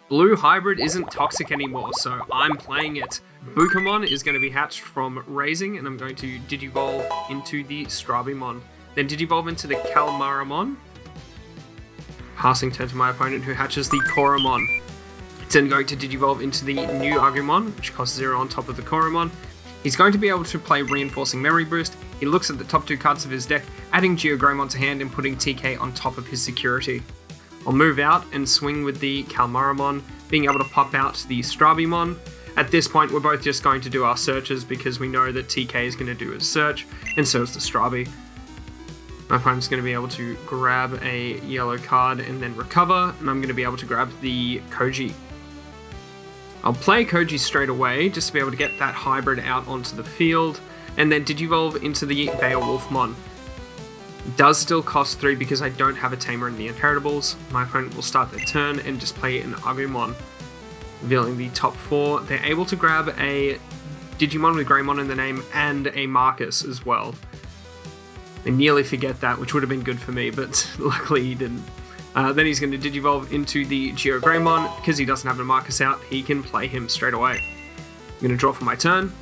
Blue Hybrid isn't toxic anymore, so I'm playing it. Bukamon is going to be hatched from Raising, and I'm going to Digivolve into the Strabimon. Then Digivolve into the Calmaramon. Passing turn to my opponent, who hatches the Koromon. It's then going to Digivolve into the new Agumon, which costs 0 on top of the Koromon. He's going to be able to play Reinforcing Memory Boost. He looks at the top 2 cards of his deck, adding GeoGreymon to hand and putting TK on top of his security. I'll move out and swing with the Calmaramon, being able to pop out the Strabimon. At this point, we're both just going to do our searches because we know that TK is going to do his search, and so is the Strabi. My opponent's going to be able to grab a yellow card and then recover, and I'm going to be able to grab the Koji. I'll play Koji straight away just to be able to get that hybrid out onto the field, and then Digivolve into the Beowulfmon. It does still cost 3 because I don't have a Tamer in the Inheritables. My opponent will start their turn and just play an Agumon. Revealing the top 4, they're able to grab a Digimon with Greymon in the name and a Marcus as well. They nearly forget that, which would have been good for me, but luckily he didn't. Then he's going to Digivolve into the GeoGreymon. Because he doesn't have a Marcus out, he can play him straight away. I'm going to draw for my turn,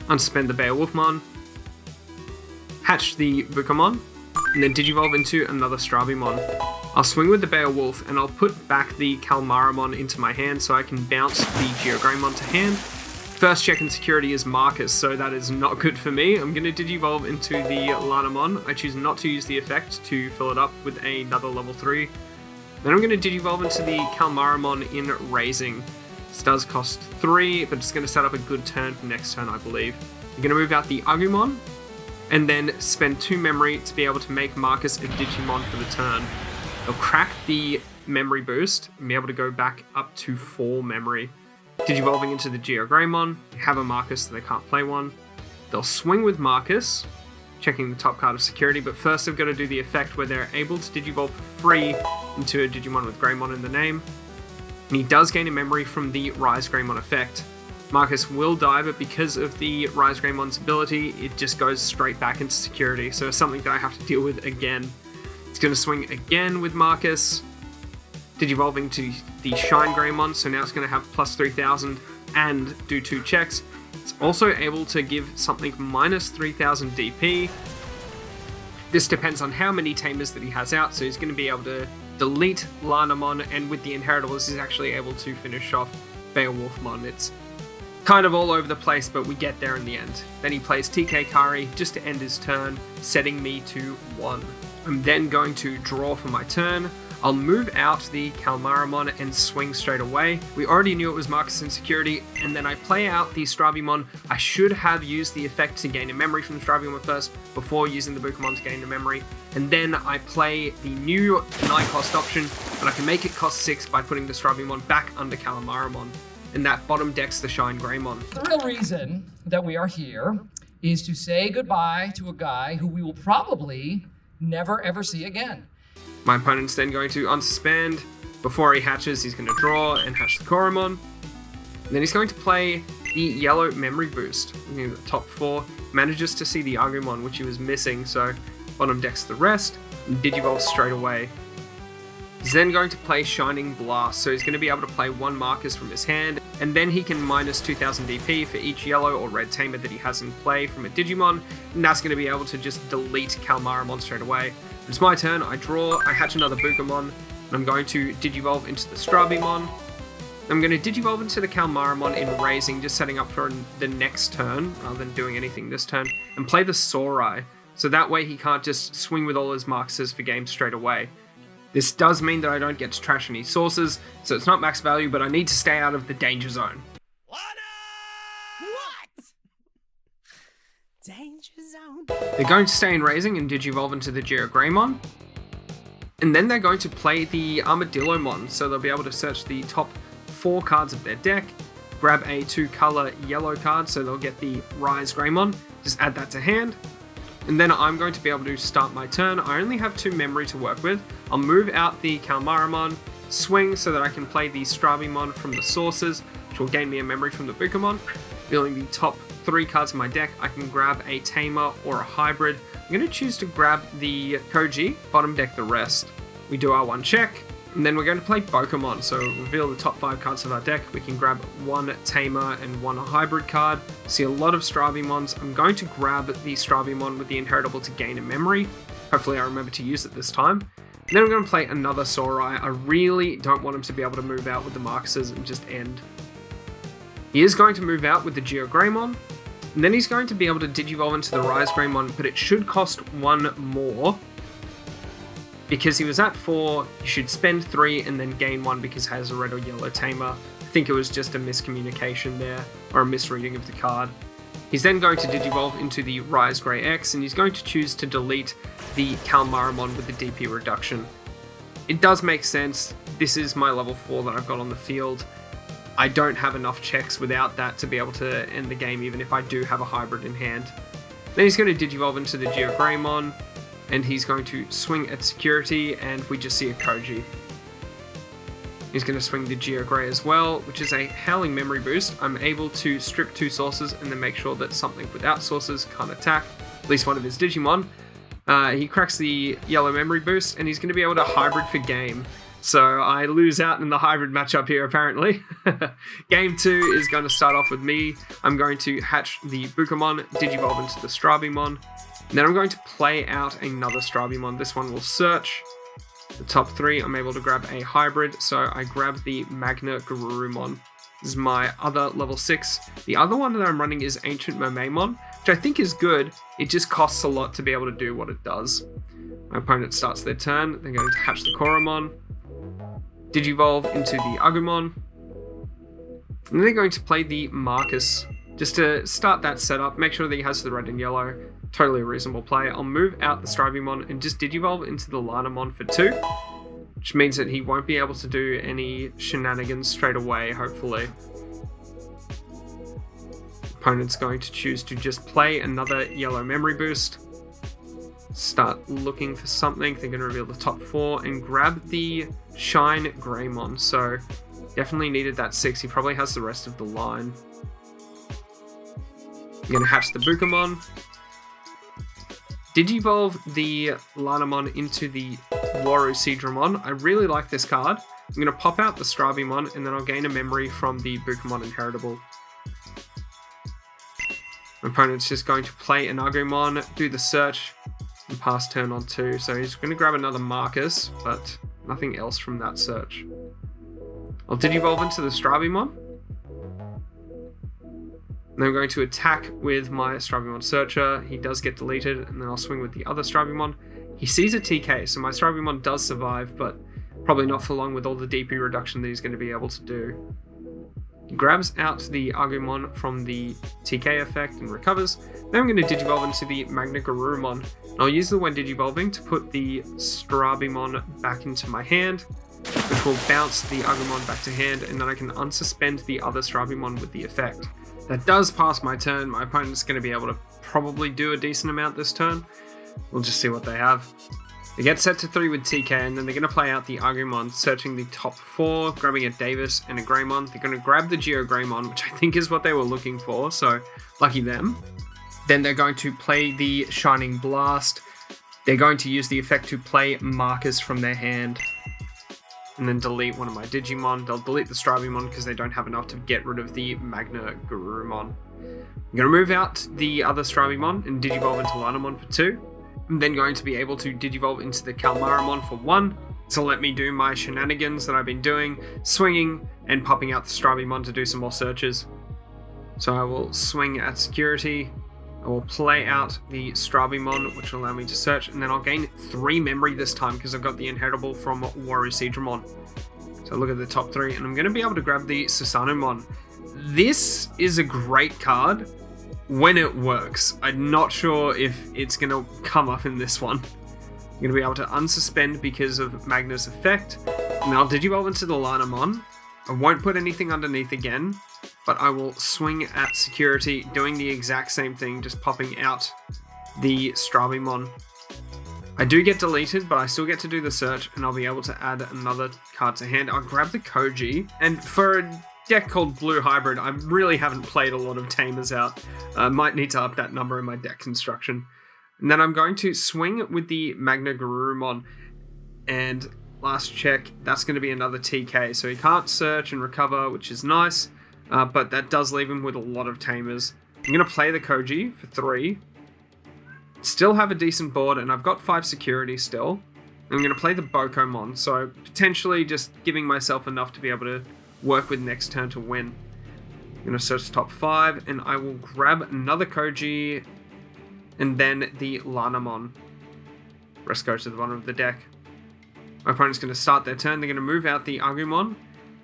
unsuspend the Beowulfmon, hatch the Bukamon, and then Digivolve into another Strabimon. I'll swing with the Beowulf, and I'll put back the Calmaramon into my hand so I can bounce the GeoGreymon to hand. First check in security is Marcus, so that is not good for me. I'm going to Digivolve into the Lanamon. I choose not to use the effect to fill it up with another level 3. Then I'm going to Digivolve into the Calmaramon in Raising. This does cost 3, but it's going to set up a good turn for next turn, I believe. I'm going to move out the Agumon, and then spend 2 memory to be able to make Marcus a Digimon for the turn. They'll crack the memory boost and be able to go back up to 4 memory. Digivolving into the GeoGreymon, they have a Marcus so they can't play one. They'll swing with Marcus, checking the top card of security, but first they've got to do the effect where they're able to Digivolve for free into a Digimon with Greymon in the name. And he does gain a memory from the Rise Greymon effect. Marcus will die, but because of the Rise Greymon's ability, it just goes straight back into security, so it's something that I have to deal with again. It's going to swing again with Marcus, Digivolving to the ShineGreymon, so now it's going to have plus 3000 and do 2 checks. It's also able to give something minus 3000 DP. This depends on how many Tamers that he has out, so he's going to be able to delete Lanamon, and with the Inheritables, he's actually able to finish off Beowulfmon. It's kind of all over the place, but we get there in the end. Then he plays TK Kari just to end his turn, setting me to 1. I'm then going to draw for my turn. I'll move out the Calmaramon and swing straight away. We already knew it was Marcus in security, and then I play out the Strabimon. I should have used the effect to gain a memory from the Strabimon first, before using the Bukamon to gain a memory, and then I play the new 9 cost option, but I can make it cost 6 by putting the Strabimon back under Calmaramon, and that bottom decks the ShineGreymon. The real reason that we are here is to say goodbye to a guy who we will probably never ever see again. My opponent's then going to unsuspend. Before he hatches, he's going to draw and hatch the Koromon. And then he's going to play the yellow memory boost. The top 4 manages to see the Agumon, which he was missing, so bottom decks the rest, and Digivolve straight away. He's then going to play Shining Blast, so he's going to be able to play 1 Marcus from his hand, and then he can minus 2000 DP for each yellow or red Tamer that he has in play from a Digimon, and that's going to be able to just delete Calmaramon straight away. It's my turn, I draw, I hatch another Bukamon, and I'm going to Digivolve into the Strabimon. I'm going to Digivolve into the Calmaramon in Raising, just setting up for the next turn, rather than doing anything this turn, and play the Sorai, so that way he can't just swing with all his Marcuses for game straight away. This does mean that I don't get to trash any sources, so it's not max value, but I need to stay out of the danger zone. What? Danger zone? They're going to stay in Raising and Digivolve into the GeoGreymon. And then they're going to play the Armadillomon, so they'll be able to search the top 4 cards of their deck, grab a 2-color yellow card, so they'll get the Rise Greymon, just add that to hand. And then I'm going to be able to start my turn. I only have 2 memory to work with. I'll move out the Calmaramon, swing so that I can play the Strabimon from the sources, which will gain me a memory from the Bukamon. Revealing the top 3 cards in my deck, I can grab a Tamer or a Hybrid. I'm going to choose to grab the Koji, bottom deck the rest. We do our 1 check, And then we're going to play Pokemon, so reveal the top 5 cards of our deck. We can grab 1 Tamer and 1 Hybrid card. See a lot of Strabimons. I'm going to grab the Strabimon with the Inheritable to gain a memory. Hopefully I remember to use it this time. And then I'm going to play another Saurai. I really don't want him to be able to move out with the Marcuses and just end. He is going to move out with the GeoGreymon. And then he's going to be able to Digivolve into the ShineGreymon, but it should cost 1 more. Because he was at 4, you should spend 3 and then gain 1 because he has a red or yellow Tamer. I think it was just a miscommunication there, or a misreading of the card. He's then going to Digivolve into the Grey X, and he's going to choose to delete the Calmaramon with the DP reduction. It does make sense. This is my level 4 that I've got on the field. I don't have enough checks without that to be able to end the game, even if I do have a hybrid in hand. Then he's going to Digivolve into the GeoGreymon, and he's going to swing at security, and we just see a Koji. He's going to swing the Geogrey as well, which is a Howling Memory boost. I'm able to strip 2 sources and then make sure that something without sources can't attack, at least one of his Digimon. He cracks the Yellow Memory boost, and he's going to be able to hybrid for game. So I lose out in the hybrid matchup here, apparently. Game 2 is going to start off with me. I'm going to hatch the Bukamon, Digivolve into the Strabimon. And then I'm going to play out another Strabimon. This one will search. The top 3, I'm able to grab a hybrid, so I grab the Magna Garurumon. This is my other level 6. The other one that I'm running is Ancient Mermaimon, which I think is good. It just costs a lot to be able to do what it does. My opponent starts their turn. They're going to hatch the Koromon, Digivolve into the Agumon, and then they're going to play the Marcus. Just to start that setup, make sure that he has the red and yellow. Totally a reasonable play. I'll move out the Strabimon and just Digivolve into the Lanamon for 2, which means that he won't be able to do any shenanigans straight away, hopefully. Opponent's going to choose to just play another yellow memory boost. Start looking for something. They're going to reveal the top 4 and grab the ShineGreymon. So definitely needed that 6. He probably has the rest of the line. I'm going to hatch the Bukamon. Digivolve the Lanamon into the Warusidramon. I really like this card. I'm going to pop out the Strabimon, and then I'll gain a memory from the Bukamon Inheritable. My opponent's just going to play an Agumon, do the search, and pass turn on 2. So he's going to grab another Marcus, but nothing else from that search. I'll Digivolve into the Strabimon. And then I'm going to attack with my Strabimon Searcher. He does get deleted, and then I'll swing with the other Strabimon. He sees a TK, so my Strabimon does survive, but probably not for long with all the DP reduction that he's going to be able to do. He grabs out the Agumon from the TK effect and recovers. Then I'm going to Digivolve into the Magna Garurumon. And I'll use the when Digivolving to put the Strabimon back into my hand, which will bounce the Agumon back to hand, and then I can unsuspend the other Strabimon with the effect. That does pass my turn. My opponent's going to be able to probably do a decent amount this turn. We'll just see what they have. They get set to 3 with TK, and then they're going to play out the Agumon, searching the top 4, grabbing a Davis and a Greymon. They're going to grab the GeoGreymon, which I think is what they were looking for, so lucky them. Then they're going to play the Shining Blast. They're going to use the effect to play Marcus from their hand, and then delete one of my Digimon. They'll delete the Strabimon because they don't have enough to get rid of the Magna Garurumon. I'm going to move out the other Strabimon and Digivolve into Lanamon for 2. I'm then going to be able to Digivolve into the Calmaramon for 1 to let me do my shenanigans that I've been doing, swinging and popping out the Strabimon to do some more searches. So I will swing at security. I will play out the Strabimon, which will allow me to search, and then I'll gain 3 memory this time because I've got the Inheritable from Warusidramon. So look at the top 3, and I'm going to be able to grab the Susanumon. This is a great card when it works. I'm not sure if it's going to come up in this one. I'm going to be able to unsuspend because of Magna's effect, and I'll Digivolve into the Lanamon. I won't put anything underneath again, but I will swing at security, doing the exact same thing, just popping out the Strabimon. I do get deleted, but I still get to do the search, and I'll be able to add another card to hand. I'll grab the Koji, and for a deck called Blue Hybrid, I really haven't played a lot of Tamers out. Might need to up that number in my deck construction. And then I'm going to swing with the Magna Garurumon, and last check, that's going to be another TK. So he can't search and recover, which is nice, but that does leave him with a lot of tamers. I'm going to play the Koji for 3. Still have a decent board, and I've got 5 security still. I'm going to play the Bokomon, so potentially just giving myself enough to be able to work with next turn to win. I'm going to search the top 5, and I will grab another Koji, and then the Lanamon. Rest goes to the bottom of the deck. My opponent's going to start their turn. They're going to move out the Agumon.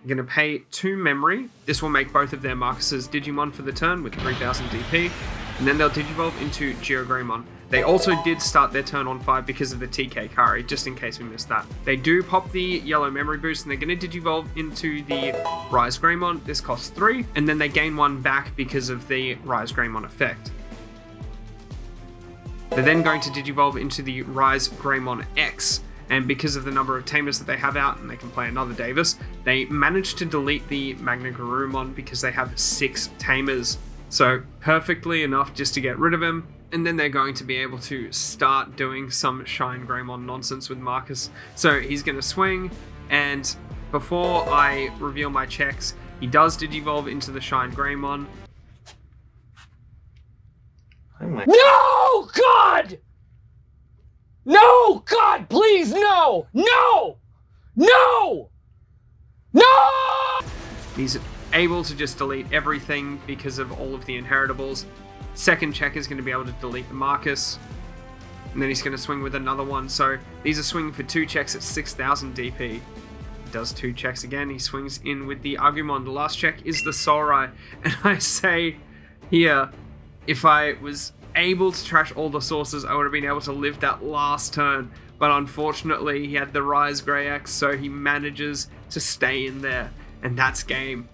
I'm going to pay 2 memory. This will make both of their Marcus's Digimon for the turn with 3000 DP. And then they'll Digivolve into ShineGreymon. They also did start their turn on 5 because of the TK Kari, just in case we missed that. They do pop the yellow memory boost, and they're going to Digivolve into the ShineGreymon. This costs 3, and then they gain 1 back because of the ShineGreymon effect. They're then going to Digivolve into the ShineGreymon X, and because of the number of tamers that they have out, and they can play another Davis, they managed to delete the Magna-Garurumon because they have 6 tamers. So perfectly enough just to get rid of him. And then they're going to be able to start doing some ShineGreymon nonsense with Marcus. So he's going to swing, and before I reveal my checks, he does Digivolve into the ShineGreymon. No, God! No, God, please, no! No! No! No! He's able to just delete everything because of all of the inheritables. Second check is going to be able to delete the Marcus. And then he's going to swing with another one. So these are swinging for 2 checks at 6000 DP. He does 2 checks again. He swings in with the Agumon. The last check is the Sorai. And I say here, if I was able to trash all the sources, I would have been able to live that last turn. But unfortunately, he had the Rise Grey X, so he manages to stay in there. And that's game.